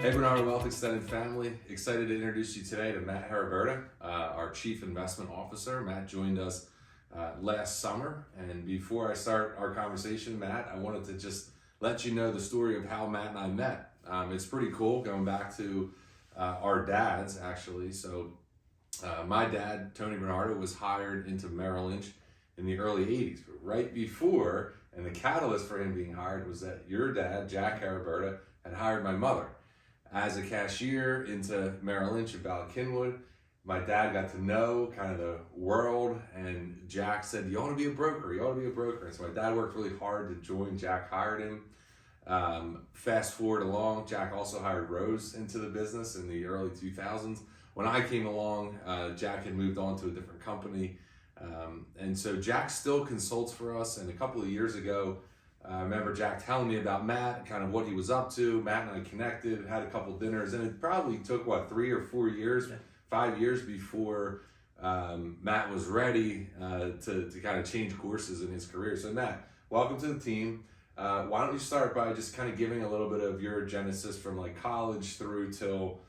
Hey Bernardo, Wealth Extended Family. Excited to introduce you today to Matt Haraburda, our Chief Investment Officer. Matt joined us last summer, and before I start our conversation, Matt, I wanted to just let you know the story of how Matt and I met. It's pretty cool, going back to our dads, actually. So my dad, Tony Bernardo, was hired into Merrill Lynch in the early 80s, but right before, and the catalyst for him being hired was that your dad, Jack Haraburda, had hired my mother as a cashier into Merrill Lynch at Ballackinwood. My dad got to know kind of the world, and Jack said, "You ought to be a broker, you ought to be a broker." And so my dad worked really hard to join. Jack hired him. Fast forward along, Jack also hired Rose into the business in the early 2000s. When I came along, Jack had moved on to a different company. And so Jack still consults for us, and a couple of years ago, I remember Jack telling me about Matt, kind of what he was up to. Matt and I connected, had a couple dinners, and it probably took, 3 or 4 years, 5 years before Matt was ready to kind of change courses in his career. So Matt, welcome to the team. Why don't you start by just kind of giving a little bit of your genesis from like college through till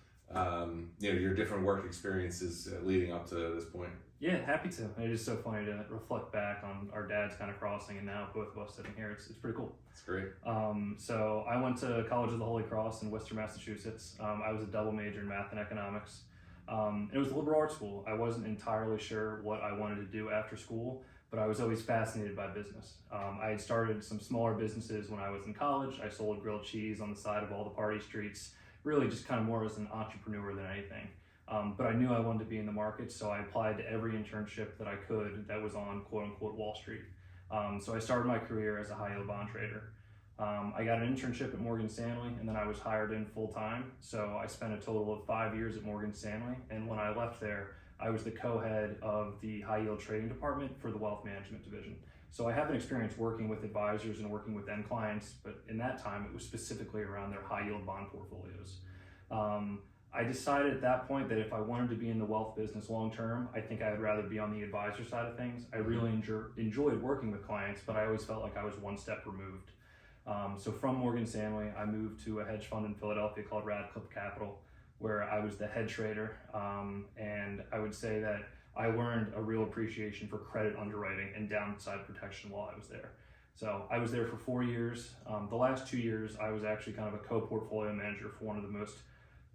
your different work experiences leading up to this point. Yeah, happy to. It is so funny to reflect back on our dads kind of crossing, and now both of us sitting here. It's pretty cool. It's great. So I went to College of the Holy Cross in Worcester, Massachusetts. I was a double major in math and economics. It was a liberal arts school. I wasn't entirely sure what I wanted to do after school, but I was always fascinated by business. I had started some smaller businesses when I was in college. I sold grilled cheese on the side of all the party streets, really just kind of more as an entrepreneur than anything. But I knew I wanted to be in the market, so I applied to every internship that I could that was on quote-unquote Wall Street. So I started my career as a high-yield bond trader. I got an internship at Morgan Stanley, and then I was hired in full-time. So I spent a total of 5 years at Morgan Stanley, and when I left there, I was the co-head of the high-yield trading department for the wealth management division. So I have an experience working with advisors and working with end clients, but in that time, it was specifically around their high-yield bond portfolios. I decided at that point that if I wanted to be in the wealth business long term, I think I would rather be on the advisor side of things. I really enjoyed working with clients, but I always felt like I was one step removed. So from Morgan Stanley, I moved to a hedge fund in Philadelphia called Radcliffe Capital, where I was the head trader. And I would say that I learned a real appreciation for credit underwriting and downside protection while I was there. So I was there for 4 years. The last 2 years, I was actually kind of a co-portfolio manager for one of the most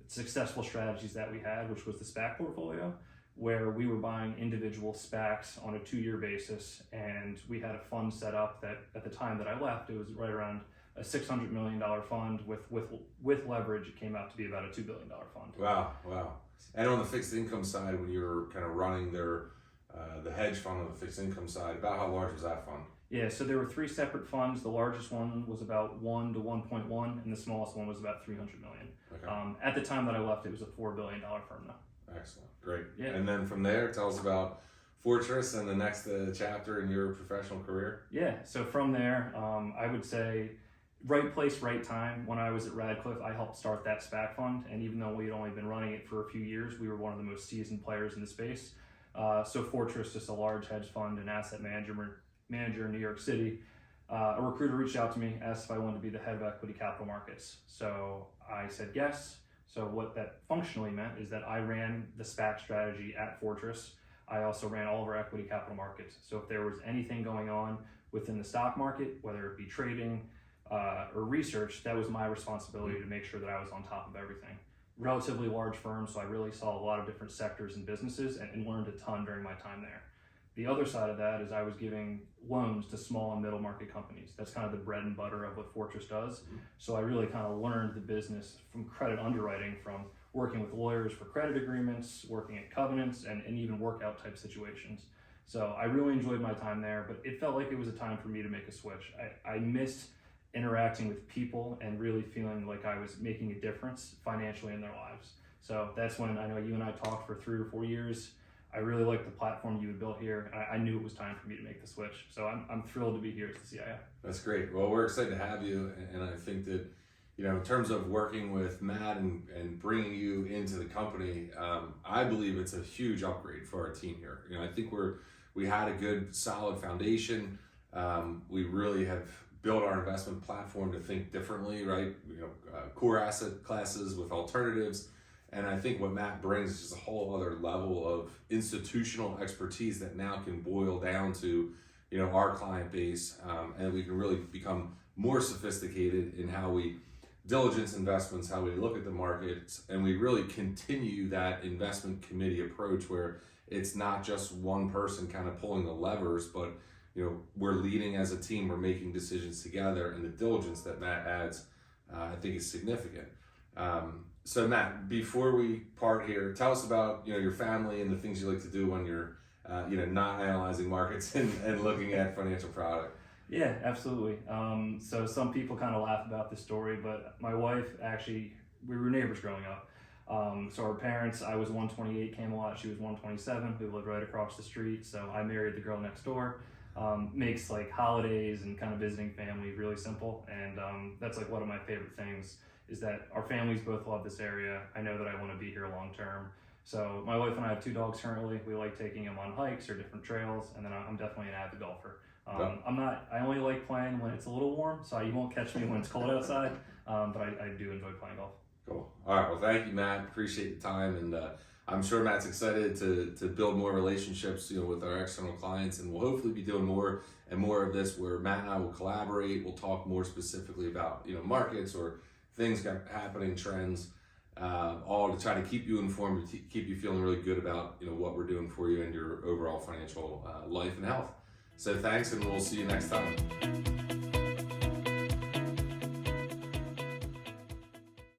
successful strategies that we had, which was the SPAC portfolio, where we were buying individual SPACs on a 2-year basis. And we had a fund set up that at the time that I left, it was right around a $600 million fund with leverage. It came out to be about a $2 billion fund. Wow. And on the fixed income side, when you were kind of running the hedge fund on the fixed income side, about how large was that fund? Yeah, so there were 3 separate funds. The largest one was about 1 to 1.1, and the smallest one was about 300 million. Okay. At the time that I left, it was a $4 billion firm now. Excellent, great. Yeah. And then from there, tell us about Fortress and the next chapter in your professional career. Yeah, so from there, I would say right place, right time. When I was at Radcliffe, I helped start that SPAC fund, and even though we had only been running it for a few years, we were one of the most seasoned players in the space. So Fortress, just a large hedge fund and asset manager in New York City, a recruiter reached out to me, asked if I wanted to be the head of equity capital markets. So I said yes. So what that functionally meant is that I ran the SPAC strategy at Fortress. I also ran all of our equity capital markets. So if there was anything going on within the stock market, whether it be trading or research, that was my responsibility to make sure that I was on top of everything. Relatively large firm, so I really saw a lot of different sectors and businesses and learned a ton during my time there. The other side of that is I was giving loans to small and middle market companies. That's kind of the bread and butter of what Fortress does. So I really kind of learned the business from credit underwriting, from working with lawyers for credit agreements, working at covenants, and even workout type situations. So I really enjoyed my time there, but it felt like it was a time for me to make a switch. I missed interacting with people and really feeling like I was making a difference financially in their lives. So that's when I know you and I talked for 3 or 4 years. I really liked the platform you had built here. I knew it was time for me to make the switch. So I'm thrilled to be here as the CIO. That's great. Well, we're excited to have you. And I think that, in terms of working with Matt and bringing you into the company, I believe it's a huge upgrade for our team here. I think we had a good, solid foundation. We really have built our investment platform to think differently, right? Core asset classes with alternatives. And I think what Matt brings is just a whole other level of institutional expertise that now can boil down to, our client base, and we can really become more sophisticated in how we diligence investments, how we look at the markets, and we really continue that investment committee approach where it's not just one person kind of pulling the levers, but we're leading as a team, we're making decisions together, and the diligence that Matt adds, I think is significant. So Matt, before we part here, tell us about your family and the things you like to do when you're not analyzing markets and looking at financial product. Yeah, absolutely. So some people kind of laugh about this story, but my wife actually, we were neighbors growing up. So our parents, I was 128 Camelot, she was 127. We lived right across the street. So I married the girl next door. Makes like holidays and kind of visiting family really simple. And that's like one of my favorite things is that our families both love this area. I know that I want to be here long term. So my wife and I have 2 dogs currently. We like taking them on hikes or different trails. And then I'm definitely an avid golfer. I only like playing when it's a little warm, so you won't catch me when it's cold outside, but I do enjoy playing golf. Cool. All right. Well, thank you, Matt. Appreciate the time. And I'm sure Matt's excited to build more relationships, with our external clients. And we'll hopefully be doing more and more of this where Matt and I will collaborate. We'll talk more specifically about, markets or things happening, trends, all to try to keep you informed, to keep you feeling really good about, what we're doing for you and your overall financial life and health. So thanks, and we'll see you next time.